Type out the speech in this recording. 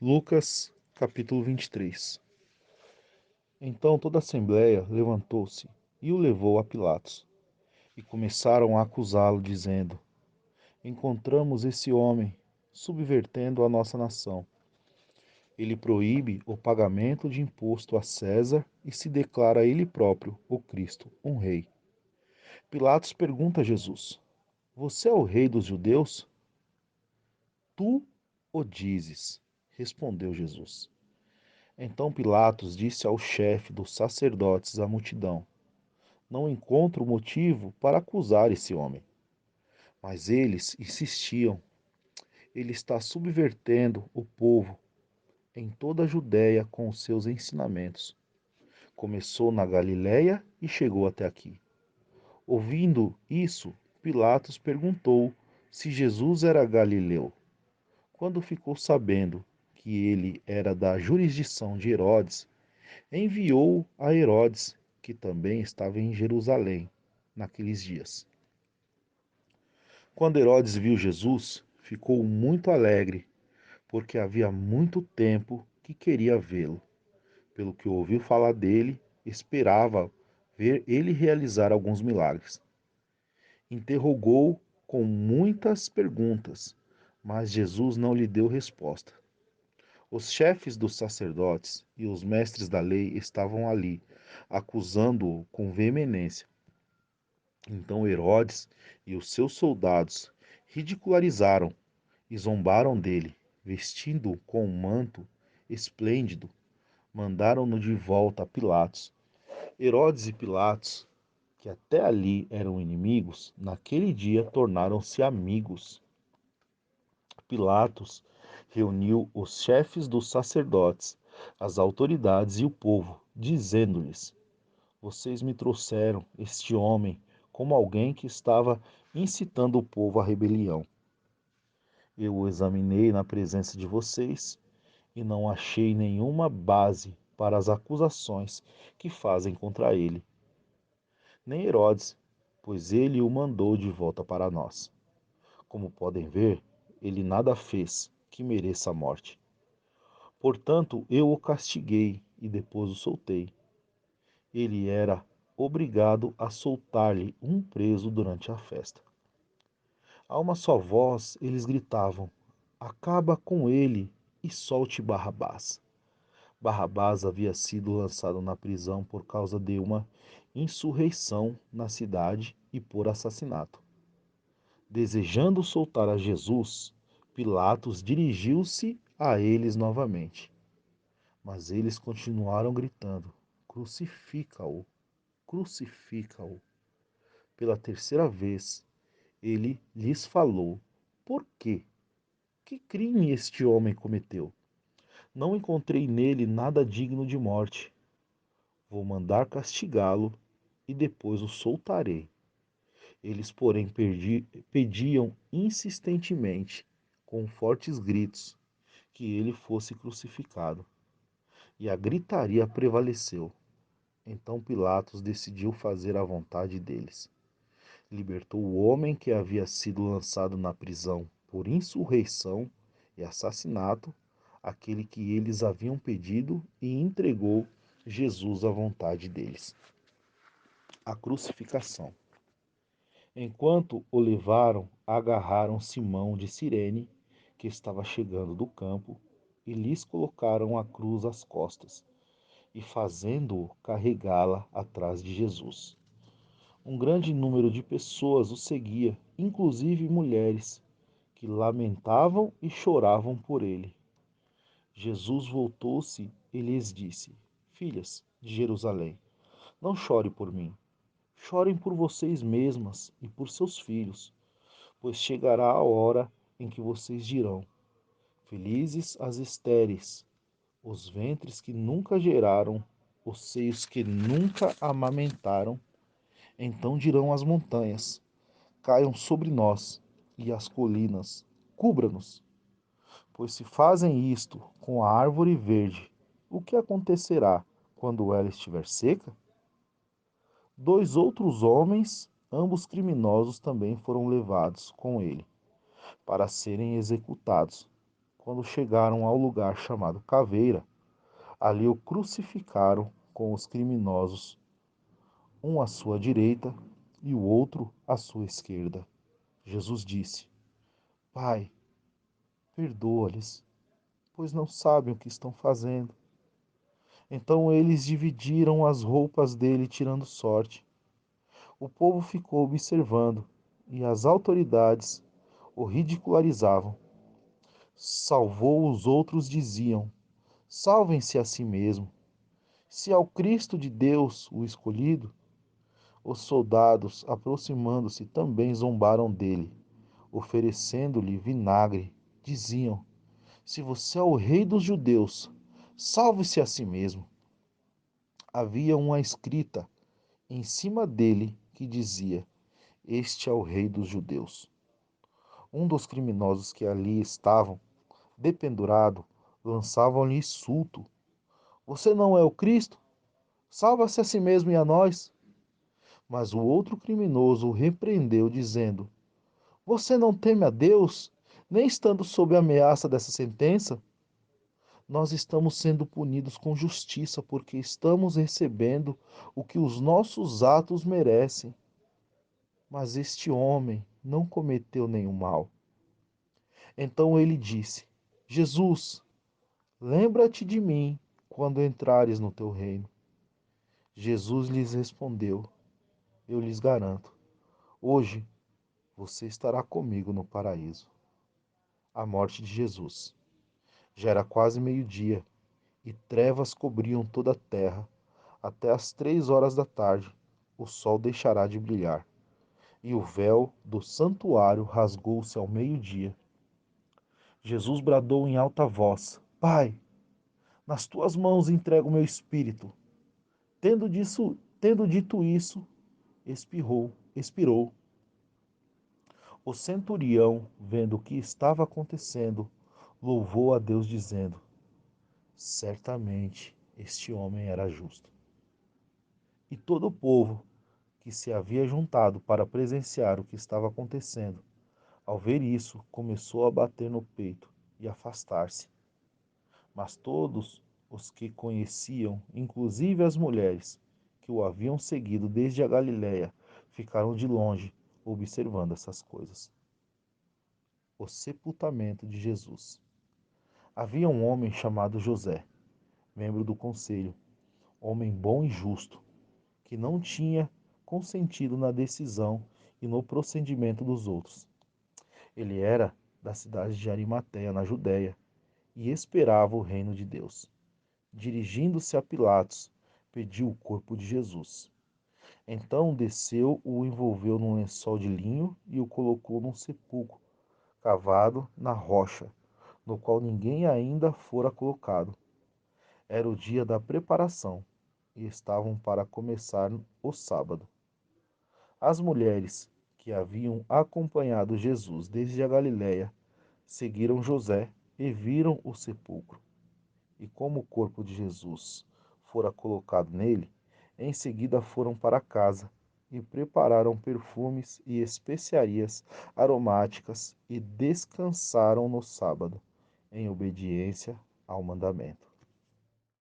Lucas, capítulo 23. Então toda a assembleia levantou-se e o levou a Pilatos, e começaram a acusá-lo, dizendo: Encontramos esse homem subvertendo a nossa nação. Ele proíbe o pagamento de imposto a César e se declara ele próprio, o Cristo, um rei. Pilatos pergunta a Jesus: Você é o rei dos judeus? Tu o dizes, respondeu Jesus. Então Pilatos disse ao chefe dos sacerdotes à multidão: Não encontro motivo para acusar esse homem. Mas eles insistiam: Ele está subvertendo o povo em toda a Judéia com os seus ensinamentos. Começou na Galiléia e chegou até aqui. Ouvindo isso, Pilatos perguntou se Jesus era galileu. Quando ficou sabendo que ele era da jurisdição de Herodes, enviou a Herodes, que também estava em Jerusalém naqueles dias. Quando Herodes viu Jesus, ficou muito alegre, porque havia muito tempo que queria vê-lo. Pelo que ouviu falar dele, esperava ver ele realizar alguns milagres. Interrogou com muitas perguntas, mas Jesus não lhe deu resposta. Os chefes dos sacerdotes e os mestres da lei estavam ali, acusando-o com veemência. Então Herodes e os seus soldados ridicularizaram e zombaram dele, vestindo-o com um manto esplêndido, mandaram-no de volta a Pilatos. Herodes e Pilatos, que até ali eram inimigos, naquele dia tornaram-se amigos. Pilatos reuniu os chefes dos sacerdotes, as autoridades e o povo, dizendo-lhes: Vocês me trouxeram este homem como alguém que estava incitando o povo à rebelião. Eu o examinei na presença de vocês e não achei nenhuma base para as acusações que fazem contra ele. Nem Herodes, pois ele o mandou de volta para nós. Como podem ver, ele nada fez que mereça a morte. Portanto, eu o castiguei e depois o soltei. Ele era obrigado a soltar-lhe um preso durante a festa. A uma só voz, eles gritavam: Acaba com ele e solte Barrabás. Barrabás havia sido lançado na prisão por causa de uma insurreição na cidade e por assassinato. Desejando soltar a Jesus, Pilatos dirigiu-se a eles novamente. Mas eles continuaram gritando: Crucifica-o! Crucifica-o! Pela terceira vez, ele lhes falou: Por quê? Que crime este homem cometeu? Não encontrei nele nada digno de morte. Vou mandar castigá-lo e depois o soltarei. Eles, porém, pediam insistentemente, com fortes gritos, que ele fosse crucificado. E a gritaria prevaleceu. Então Pilatos decidiu fazer a vontade deles. Libertou o homem que havia sido lançado na prisão por insurreição e assassinato, aquele que eles haviam pedido, e entregou Jesus à vontade deles. A crucificação. Enquanto o levaram, agarraram Simão de Cirene, que estava chegando do campo, e lhes colocaram a cruz às costas, e fazendo-o carregá-la atrás de Jesus. Um grande número de pessoas o seguia, inclusive mulheres, que lamentavam e choravam por ele. Jesus voltou-se e lhes disse: Filhas de Jerusalém, não chore por mim. Chorem por vocês mesmas e por seus filhos, pois chegará a hora em que vocês dirão: Felizes as estéreis, os ventres que nunca geraram, os seios que nunca amamentaram. Então dirão as montanhas: Caiam sobre nós, e as colinas: Cubra-nos. Pois se fazem isto com a árvore verde, o que acontecerá quando ela estiver seca? Dois outros homens, ambos criminosos, também foram levados com ele para serem executados. Quando chegaram ao lugar chamado Caveira, ali o crucificaram com os criminosos, um à sua direita e o outro à sua esquerda. Jesus disse: Pai, perdoa-lhes, pois não sabem o que estão fazendo. Então eles dividiram as roupas dele, tirando sorte. O povo ficou observando e as autoridades o ridicularizavam. Salvou os outros, diziam: Salvem-se a si mesmo. Se ao Cristo de Deus, o escolhido, os soldados, aproximando-se, também zombaram dele, oferecendo-lhe vinagre. Diziam: Se você é o rei dos judeus, salve-se a si mesmo. Havia uma escrita em cima dele que dizia: Este é o rei dos judeus. Um dos criminosos que ali estavam, dependurado, lançavam-lhe insulto: Você não é o Cristo? Salva-se a si mesmo e a nós. Mas o outro criminoso o repreendeu, dizendo: Você não teme a Deus, nem estando sob a ameaça dessa sentença? Nós estamos sendo punidos com justiça porque estamos recebendo o que os nossos atos merecem. Mas este homem não cometeu nenhum mal. Então ele disse: Jesus, lembra-te de mim quando entrares no teu reino. Jesus lhes respondeu: Eu lhes garanto, hoje você estará comigo no paraíso. A morte de Jesus. Já era quase meio-dia e trevas cobriam toda a terra. Até às 3 horas da tarde, o sol deixará de brilhar, e o véu do santuário rasgou-se ao meio-dia. Jesus bradou em alta voz: Pai, nas tuas mãos entrego o meu espírito. Tendo dito isso, expirou. O centurião, vendo o que estava acontecendo, louvou a Deus, dizendo: Certamente este homem era justo. E todo o povo que se havia juntado para presenciar o que estava acontecendo, ao ver isso, começou a bater no peito e afastar-se. Mas todos os que conheciam, inclusive as mulheres que o haviam seguido desde a Galiléia, ficaram de longe observando essas coisas. O sepultamento de Jesus. Havia um homem chamado José, membro do conselho, homem bom e justo, que não tinha consentido na decisão e no procedimento dos outros. Ele era da cidade de Arimateia, na Judéia, e esperava o reino de Deus. Dirigindo-se a Pilatos, pediu o corpo de Jesus. Então desceu, o envolveu num lençol de linho e o colocou num sepulcro cavado na rocha, no qual ninguém ainda fora colocado. Era o dia da preparação e estavam para começar o sábado. As mulheres que haviam acompanhado Jesus desde a Galiléia seguiram José e viram o sepulcro. E como o corpo de Jesus fora colocado nele, em seguida foram para casa e prepararam perfumes e especiarias aromáticas e descansaram no sábado, em obediência ao mandamento.